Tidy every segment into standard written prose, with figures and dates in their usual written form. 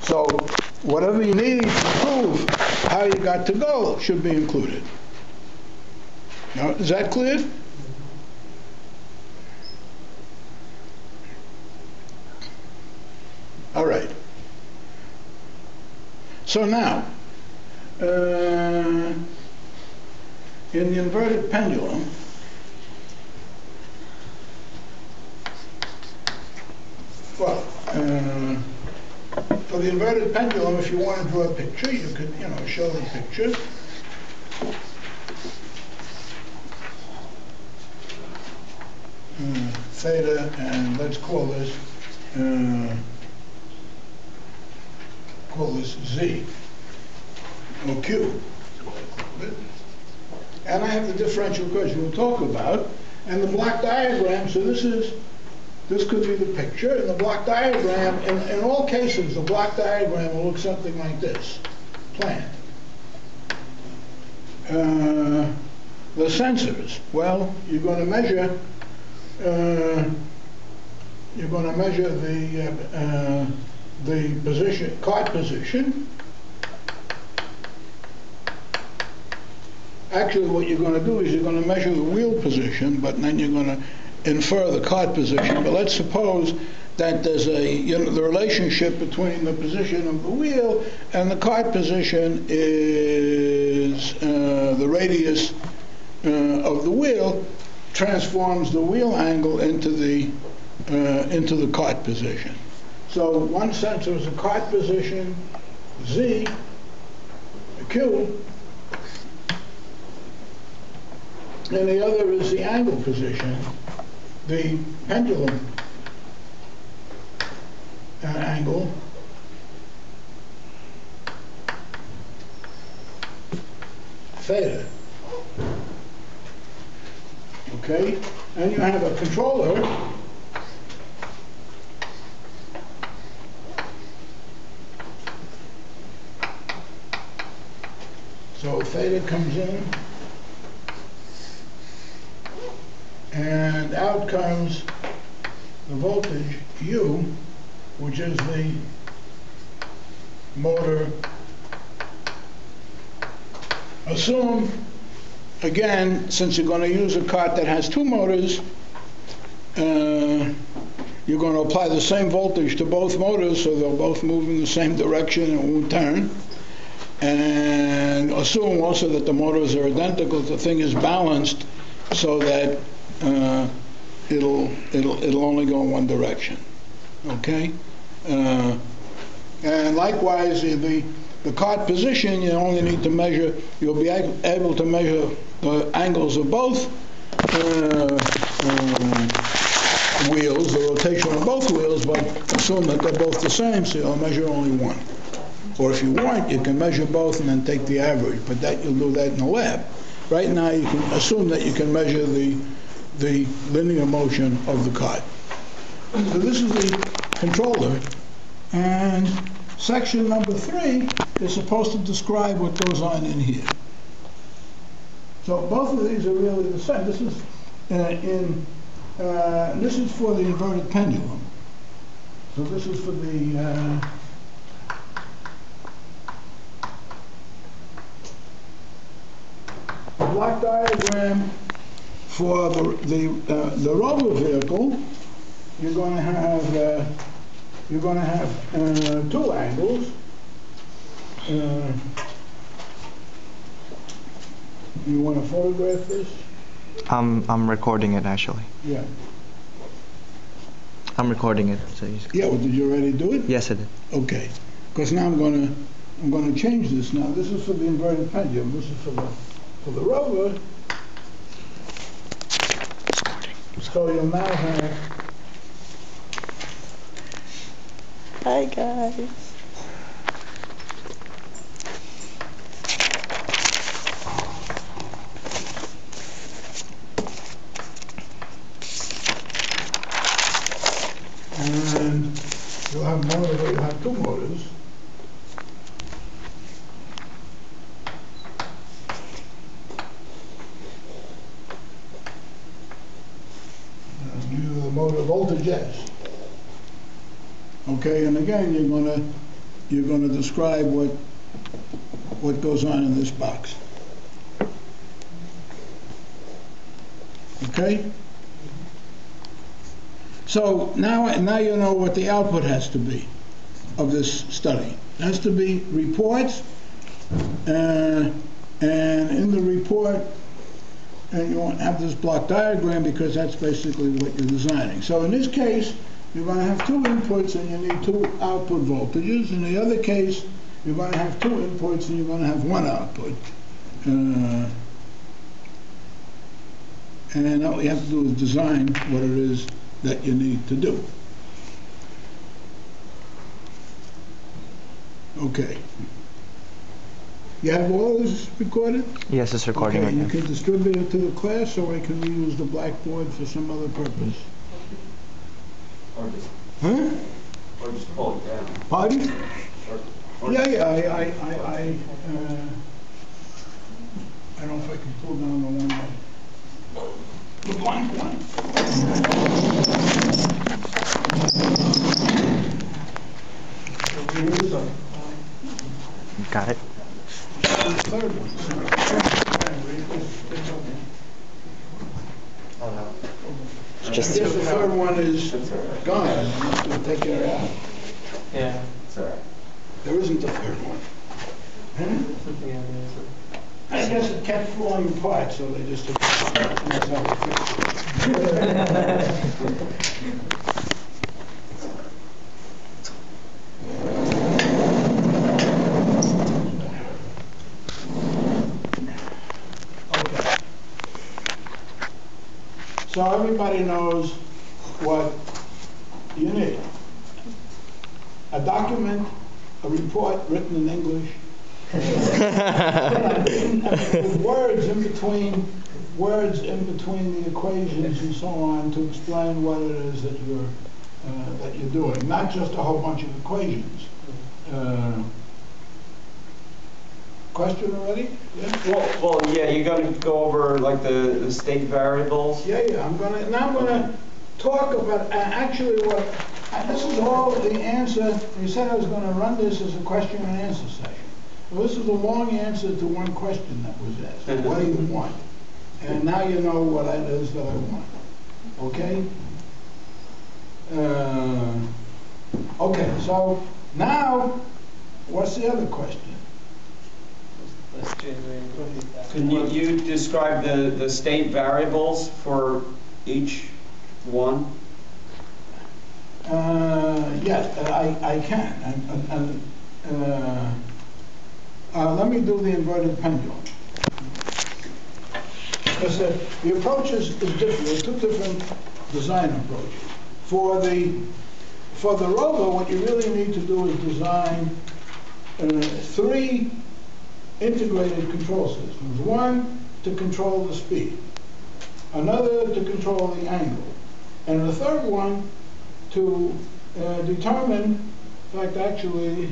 So whatever you need to prove how you got to go should be included. Now, is that clear? All right. So now, in the inverted pendulum, well, for the inverted pendulum, if you want to draw a picture, you could, show the picture. Theta, and let's call this Z or Q. And I have the differential equation we'll talk about, and the block diagram. So this could be the picture, and the block diagram, in all cases, the block diagram will look something like this, planned. The sensors, well, you're going to measure the position, cart position. Actually, what you're going to do is you're going to measure the wheel position, but then you're going to infer the cart position. But let's suppose that there's the relationship between the position of the wheel and the cart position is the radius of the wheel transforms the wheel angle into the cart position. So one sensor is a cart position, Z, Q, and the other is the angle position, the pendulum angle, theta. Okay, and you have a controller so theta comes in and out comes the voltage U, which is the motor. Assume, again, since you're going to use a cart that has two motors, you're going to apply the same voltage to both motors, so they'll both move in the same direction and won't turn. And assume also that the motors are identical. The thing is balanced so that it'll only go in one direction. Okay, and likewise the cart position, you only need to measure. You'll be able to measure the angles of both wheels, the rotation of both wheels, but assume that they're both the same, so you'll measure only one. Or if you want, you can measure both and then take the average, but you'll do that in the lab. Right now, you can assume that you can measure the linear motion of the cart. So this is the controller, and section number 3 is supposed to describe what goes on in here. So both of these are really the same. This is this is for the inverted pendulum. So this is for the block diagram for the Rover vehicle. You're going to have two angles. You want to photograph this? I'm recording it actually. Yeah. I'm recording it. So yeah. Well, did you already do it? Yes, I did. Okay. Because now I'm going to change this. Now this is for the inverted pendulum. This is for the Rover. So you'll now have. Hi guys. And you'll have two motors. And the motor voltage S. Okay, and again you're going to you're going to describe what goes on in this box. Okay? So now you know what the output has to be of this study. It has to be reports, and in the report, and you won't have this block diagram because that's basically what you're designing. So in this case, you're going to have two inputs and you need two output voltages. In the other case, you're going to have two inputs and you're going to have one output. And all you have to do is design what it is that you need to do. Okay. You have all this recorded? Yes, it's recording Okay, right you now. can distribute it to the class, so I can reuse the blackboard for some other purpose. Or just, Huh? or just pull it down. Pardon? Or Yeah, I don't know if I can pull down the one, the blank one. Got it? The third one. It's just I guess the third one is That's all right. gone. We'll take care of that. Yeah. It's all right. There isn't a third one. Huh? I guess it kept falling apart, so they just took that's how we fixed it. Okay. So everybody knows what you need. A document, a report written in English, with words in between the equations and so on to explain what it is that you're doing, not just a whole bunch of equations. Question already? Yeah. Well, yeah, you're going to go over like the state variables. Yeah. I'm gonna talk about actually what. This is all the answer. You said I was going to run this as a question and answer session. Well, this is a long answer to one question that was asked. What do you want? And now you know what it is that I want. Okay? Okay, so now, what's the other question? Can you describe the state variables for each one? Yes, I can. Let me do the inverted pendulum. Because the approach is different. There are two different design approaches. For the Rover, what you really need to do is design three integrated control systems. One to control the speed, another to control the angle, and the third one to determine, in fact, actually,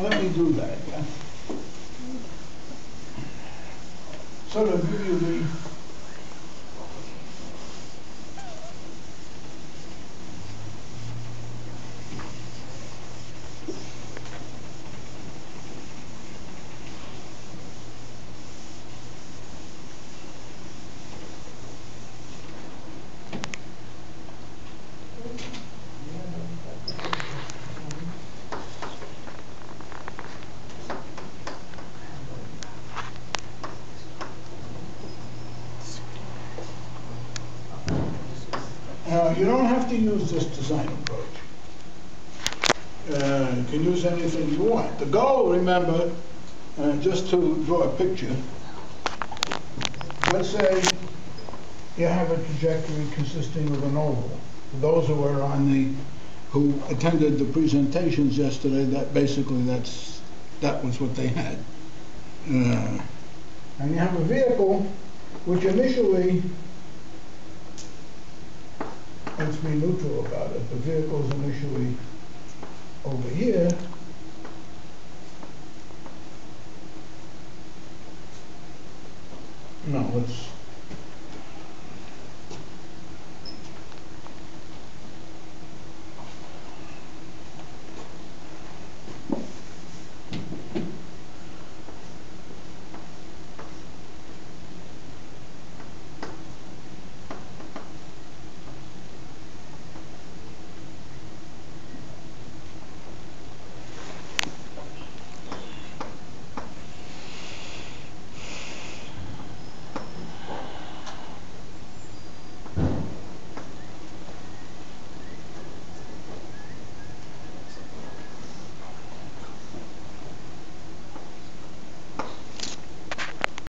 let me do that. Yeah? Sort of give you the you don't have to use this design approach. You can use anything you want. The goal, remember, just to draw a picture, let's say you have a trajectory consisting of an oval. For those who were who attended the presentations yesterday, that was what they had. And you have a vehicle which initially, let's be neutral about it. The vehicle is initially over here,